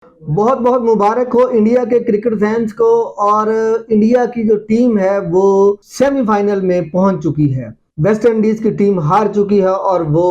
बहुत बहुत मुबारक हो इंडिया के क्रिकेट फैंस को। और इंडिया की जो टीम है वो सेमीफाइनल में पहुंच चुकी है। वेस्ट इंडीज की टीम हार चुकी है और वो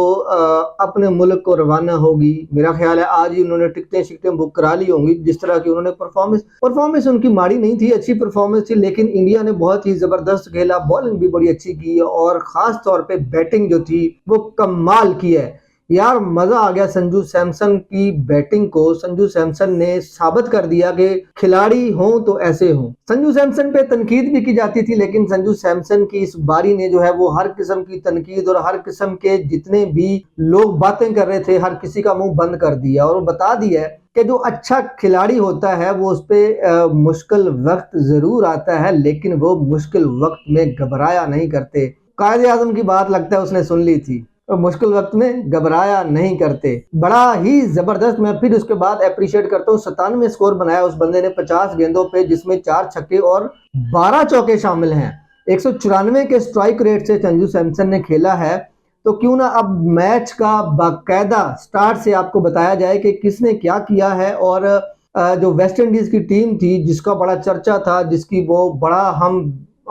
अपने मुल्क को रवाना होगी। मेरा ख्याल है आज ही उन्होंने टिकटें शिकटें बुक करा ली होंगी। जिस तरह की उन्होंने परफॉर्मेंस उनकी माड़ी नहीं थी, अच्छी परफॉर्मेंस थी, लेकिन इंडिया ने बहुत ही जबरदस्त खेला, बॉलिंग भी बड़ी अच्छी की है और खास तौर पे बैटिंग जो थी वो कमाल की है। यार मजा आ गया संजू सैमसन की बैटिंग को। संजू सैमसन ने साबित कर दिया कि खिलाड़ी हों तो ऐसे हों। संजू सैमसन पे तनकीद भी की जाती थी, लेकिन संजू सैमसन की इस बारी ने जो है वो हर किस्म की तनकीद और हर किस्म के जितने भी लोग बातें कर रहे थे हर किसी का मुंह बंद कर दिया और बता दिया कि जो अच्छा खिलाड़ी होता है वो उस पर मुश्किल वक्त जरूर आता है, लेकिन वो मुश्किल वक्त में घबराया नहीं करते। कायदे आजम की बात लगता है उसने सुन ली थी। तो मुश्किल वक्त में घबराया नहीं करते। बड़ा ही जबरदस्त। मैं फिर उसके बाद अप्रिशिएट करता हूँ, 97 स्कोर बनाया उस बंदे ने 50 गेंदों पे, जिसमें 4 छक्के और 12 चौके शामिल हैं। 194 के स्ट्राइक रेट से संजू सैमसन ने खेला है। तो क्यों ना अब मैच का बाकायदा स्टार्ट से आपको बताया जाए कि किसने क्या किया है। और जो वेस्ट इंडीज की टीम थी जिसका बड़ा चर्चा था, जिसकी वो बड़ा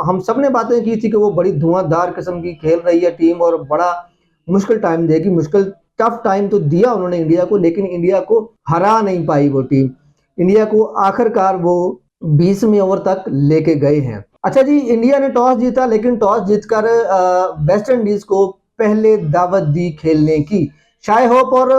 हम सब ने बातें की थी कि वो बड़ी धुआंधार किस्म की खेल रही है टीम और बड़ा मुश्किल टाइम देगी। मुश्किल टफ टाइम तो दिया उन्होंने इंडिया को, लेकिन इंडिया को हरा नहीं पाई वो टीम। इंडिया को आखिरकार वो 20वें ओवर तक लेके गए हैं। अच्छा जी, इंडिया ने टॉस जीता, लेकिन टॉस जीतकर वेस्ट इंडीज को पहले दावत दी खेलने की। शाय होप और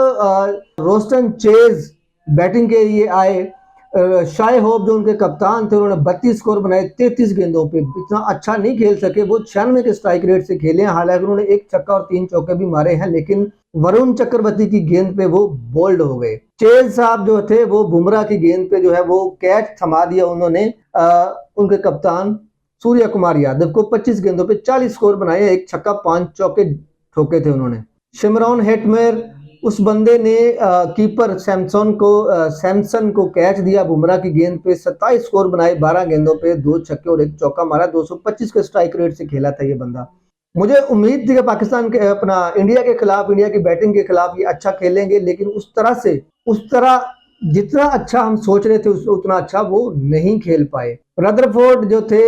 रोस्टन चेज बैटिंग के लिए आए। शाय होप जो उनके कप्तान थे उन्होंने 32 स्कोर बनाए 33 गेंदों पे। इतना अच्छा नहीं खेल सके, वो 96 के स्ट्राइक रेट से खेले हैं। हालांकि उन्होंने एक छक्का और 3 चौके भी मारे हैं, लेकिन वरुण चक्रवर्ती की गेंद पे वो बोल्ड हो गए। चेज साहब जो थे वो बुमराह की गेंद पे जो है वो कैच थमा दिया उन्होंने। उनके कप्तान सूर्य कुमार यादव को 25 गेंदों पे 40 स्कोर बनाए, एक छक्का 5 चौके ठोके थे उन्होंने। शिमरॉन हेटमेयर उस बंदे ने कीपर सैमसन को कैच दिया बुमराह की गेंद पे, 27 स्कोर बनाए 12 गेंदों पे, 2 छक्के और एक चौका मारा। 225 के स्ट्राइक रेट से खेला था ये बंदा। मुझे उम्मीद थी कि पाकिस्तान के अपना इंडिया के खिलाफ, इंडिया की बैटिंग के खिलाफ ये अच्छा खेलेंगे, लेकिन उस तरह जितना अच्छा हम सोच रहे थे उतना अच्छा वो नहीं खेल पाए। रदरफोर्ड जो थे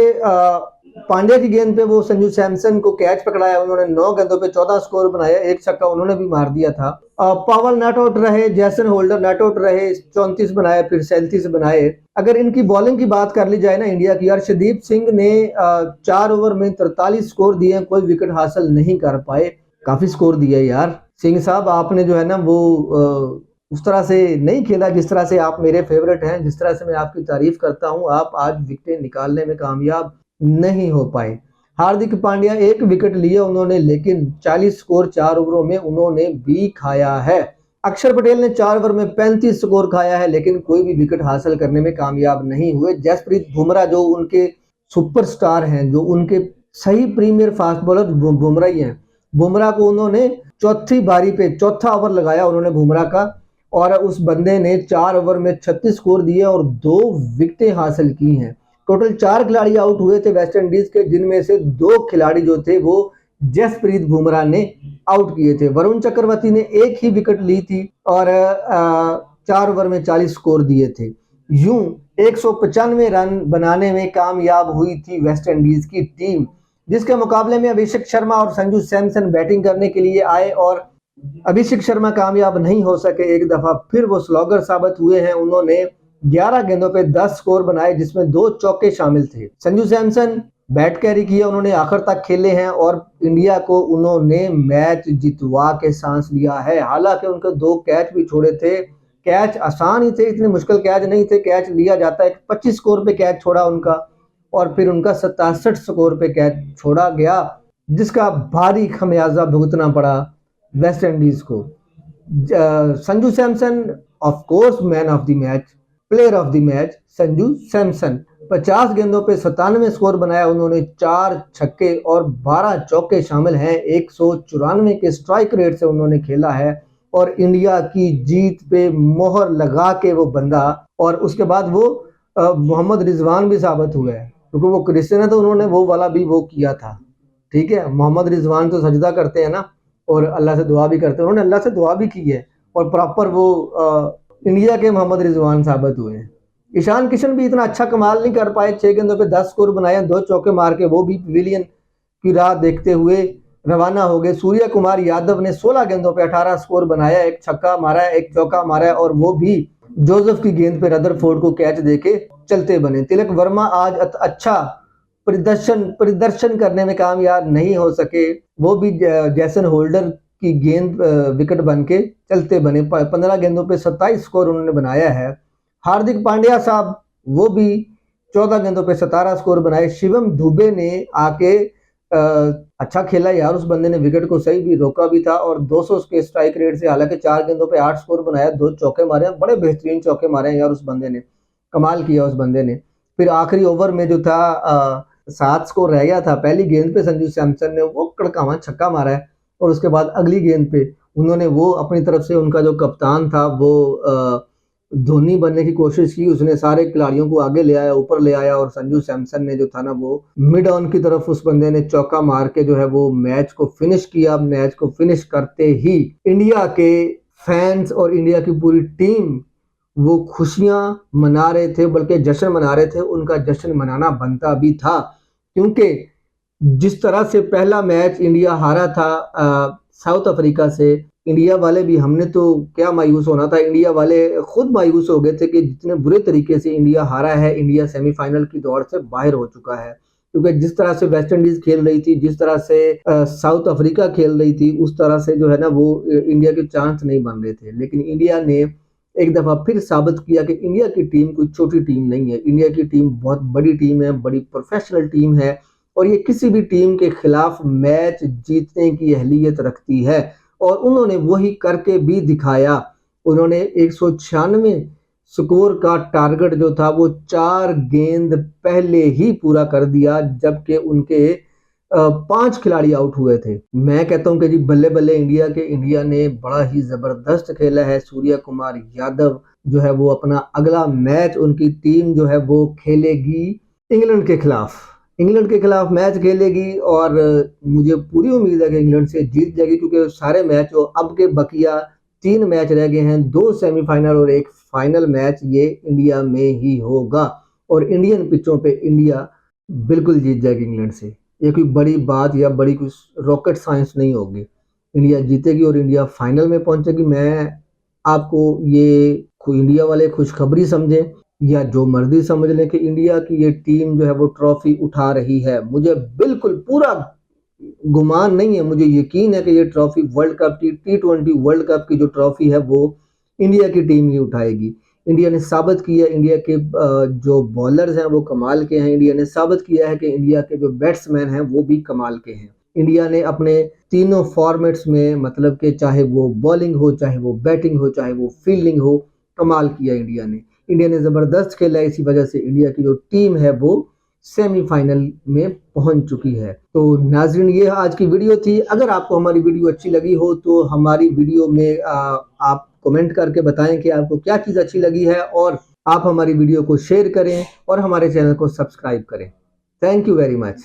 पांड्या की गेंद पे वो संजू सैमसन को कैच पकड़ाया, उन्होंने 9 गेंदों पे 14 स्कोर बनाया, एक छक्का उन्होंने भी मार दिया था। पावल नॉट आउट रहे, जैसन होल्डर नॉट आउट रहे, 34 बनाए फिर 37 बनाए। अगर इनकी बॉलिंग की बात कर ली जाए ना इंडिया की, अर्शदीप सिंह ने 4 ओवर में 43 स्कोर दिए, कोई विकेट हासिल नहीं कर पाए। काफी स्कोर दिए यार सिंह साहब, आपने जो है ना वो उस तरह से नहीं खेला जिस तरह से आप मेरे फेवरेट हैं, जिस तरह से मैं आपकी तारीफ करता हूं। आप आज विकेट निकालने में कामयाब नहीं हो पाए। हार्दिक पांड्या 1 विकेट लिए उन्होंने, लेकिन 40 स्कोर 4 ओवरों में उन्होंने भी खाया है। अक्षर पटेल ने 4 ओवर में 35 स्कोर खाया है, लेकिन कोई भी विकेट हासिल करने में कामयाब नहीं हुए। जसप्रीत बुमराह जो उनके सुपरस्टार हैं, जो उनके सही प्रीमियर फास्ट बॉलर बुमराह ही हैं, बुमराह को उन्होंने चौथी बारी पे चौथा ओवर लगाया उन्होंने बुमराह का, और उस बंदे ने 4 ओवर में 36 स्कोर दिए और 2 विकेटें हासिल की हैं। टोटल 4 खिलाड़ी आउट हुए थे वेस्ट इंडीज के, जिनमें से 2 खिलाड़ी जो थे वो जसप्रीत बुमराह ने आउट किए थे। वरुण चक्रवर्ती ने 1 ही विकेट ली थी और 4 ओवर में 40 स्कोर दिए थे। यूं 195 रन बनाने में कामयाब हुई थी वेस्ट इंडीज की टीम, जिसके मुकाबले में अभिषेक शर्मा और संजू सैमसन बैटिंग करने के लिए आए और अभिषेक शर्मा कामयाब नहीं हो सके। एक दफा फिर वो स्लॉगर साबित हुए हैं। उन्होंने 11 गेंदों पे 10 स्कोर बनाए, जिसमें 2 चौके शामिल थे। संजू सैमसन बैट कैरी किया, उन्होंने आखिर तक खेले हैं और इंडिया को उन्होंने मैच जितवा के सांस लिया है। हालांकि उनके 2 कैच भी छोड़े थे, कैच आसान ही थे, इतने मुश्किल कैच नहीं थे, कैच लिया जाता है। 25 स्कोर पे कैच छोड़ा उनका और फिर उनका 67 स्कोर पे कैच छोड़ा गया, जिसका भारी खमियाजा भुगतना पड़ा वेस्ट इंडीज को। Sanju Samson of course man of the match, player of the match Sanju Samson. 50 गेंदों पे 97 स्कोर बनाया उन्होंने, 4 छक्के और 12 चौके शामिल हैं। 194 के स्ट्राइक रेट से उन्होंने खेला है और इंडिया की जीत पे मोहर लगा के वो बंदा, और उसके बाद वो मोहम्मद रिजवान भी साबित हुआ है, क्योंकि वो क्रिश्चियन है तो उन्होंने वो वाला भी वो किया था। ठीक है, मोहम्मद रिजवान तो सजदा करते हैं ना और अल्लाह से दुआ भी करते हैं, उन्होंने अल्लाह से दुआ भी की है और प्रॉपर वो इंडिया के मोहम्मद रिजवान साबित हुए हैं। ईशान किशन भी इतना अच्छा कमाल नहीं कर पाए, 6 गेंदों पे 10 स्कोर बनाए, 2 चौके मार के वो भी पवेलियन की राह देखते हुए रवाना हो गए। सूर्य कुमार यादव ने 16 गेंदों पे 18 स्कोर बनाया, एक छक्का मारा, एक चौका मारा और वो भी जोसेफ की गेंद पे रदरफोर्ड को कैच देके चलते बने। तिलक वर्मा आज अच्छा प्रदर्शन करने में कामयाब नहीं हो सके, वो भी जैसन होल्डर की गेंद विकेट बन के चलते बने। 15 गेंदों पे 27 स्कोर उन्होंने बनाया है। हार्दिक पांड्या साहब वो भी 14 गेंदों पे 17 स्कोर बनाए। शिवम दुबे ने आके अच्छा खेला यार, उस बंदे ने विकेट को सही भी रोका भी था और 200 के स्ट्राइक रेट से हालांकि 4 गेंदों पे 8 स्कोर बनाया, 2 चौके मारे, बड़े बेहतरीन चौके मारे यार, उस बंदे ने कमाल किया उस बंदे ने। फिर आखिरी ओवर में जो था 7 स्कोर रह गया था, पहली गेंद पे संजू सैमसन ने वो कड़कावां छक्का मारा है और उसके बाद अगली गेंद पे उन्होंने वो अपनी तरफ से, उनका जो कप्तान था वो धोनी बनने की कोशिश की, उसने सारे खिलाड़ियों को आगे ले आया, ऊपर ले आया और संजू सैमसन ने जो था ना वो मिड ऑन की तरफ उस बंदे ने चौका मार के जो है वो मैच को फिनिश किया। मैच को फिनिश करते ही इंडिया के फैंस और इंडिया की पूरी टीम वो खुशियां मना रहे थे, बल्कि जश्न मना रहे थे। उनका जश्न मनाना बनता भी था क्योंकि जिस तरह से पहला मैच इंडिया हारा था साउथ अफ्रीका से, इंडिया वाले भी, हमने तो क्या मायूस होना था, इंडिया वाले खुद मायूस हो गए थे कि जितने बुरे तरीके से इंडिया हारा है, इंडिया सेमीफाइनल की दौड़ से बाहर हो चुका है। क्योंकि जिस तरह से वेस्ट इंडीज खेल रही थी, जिस तरह से साउथ अफ्रीका खेल रही थी, उस तरह से जो है ना वो इंडिया के चांस नहीं बन रहे थे। लेकिन इंडिया ने एक दफा फिर साबित किया कि इंडिया की टीम कोई छोटी टीम नहीं है, इंडिया की टीम बहुत बड़ी टीम है, बड़ी प्रोफेशनल टीम है और ये किसी भी टीम के खिलाफ मैच जीतने की अहलियत रखती है और उन्होंने वही करके भी दिखाया। उन्होंने 196 स्कोर का टारगेट जो था वो 4 गेंद पहले ही पूरा कर दिया, जबकि उनके 5 खिलाड़ी आउट हुए थे। मैं कहता हूं कि जी बल्ले बल्ले इंडिया ने बड़ा ही जबरदस्त खेला है। सूर्य कुमार यादव जो है वो अपना अगला मैच, उनकी टीम जो है वो खेलेगी इंग्लैंड के खिलाफ, मैच खेलेगी और मुझे पूरी उम्मीद है कि इंग्लैंड से जीत जाएगी क्योंकि सारे मैच अब के बकिया 3 मैच रह गए हैं, 2 सेमीफाइनल और एक फाइनल मैच ये इंडिया में ही होगा और इंडियन पिचों पे इंडिया बिल्कुल जीत जाएगी इंग्लैंड से। ये कोई बड़ी बात या बड़ी कुछ रॉकेट साइंस नहीं होगी, इंडिया जीतेगी और इंडिया फाइनल में पहुंचेगी। मैं आपको ये इंडिया वाले खुशखबरी समझे या जो मर्जी समझ लें कि इंडिया की ये टीम जो है वो ट्रॉफी उठा रही है, मुझे बिल्कुल पूरा गुमान नहीं है, मुझे यकीन है कि ये ट्रॉफी वर्ल्ड कप की, T20 वर्ल्ड कप की जो ट्रॉफी है वो इंडिया की टीम ही उठाएगी। इंडिया ने साबित किया, इंडिया के जो बॉलर्स हैं वो कमाल के हैं, इंडिया ने साबित किया है कि इंडिया के जो बैट्समैन हैं वो भी कमाल के हैं। इंडिया ने अपने तीनों फॉर्मेट्स में, मतलब कि चाहे वो बॉलिंग हो, चाहे वो बैटिंग हो, चाहे वो फील्डिंग हो, कमाल किया इंडिया ने ज़बरदस्त खेला। इसी वजह से इंडिया की जो टीम है वो सेमीफाइनल में पहुंच चुकी है। तो नाज़रीन, ये आज की वीडियो थी। अगर आपको हमारी वीडियो अच्छी लगी हो तो हमारी वीडियो में आप कमेंट करके बताएं कि आपको क्या चीज़ अच्छी लगी है और आप हमारी वीडियो को शेयर करें और हमारे चैनल को सब्सक्राइब करें। Thank you very much.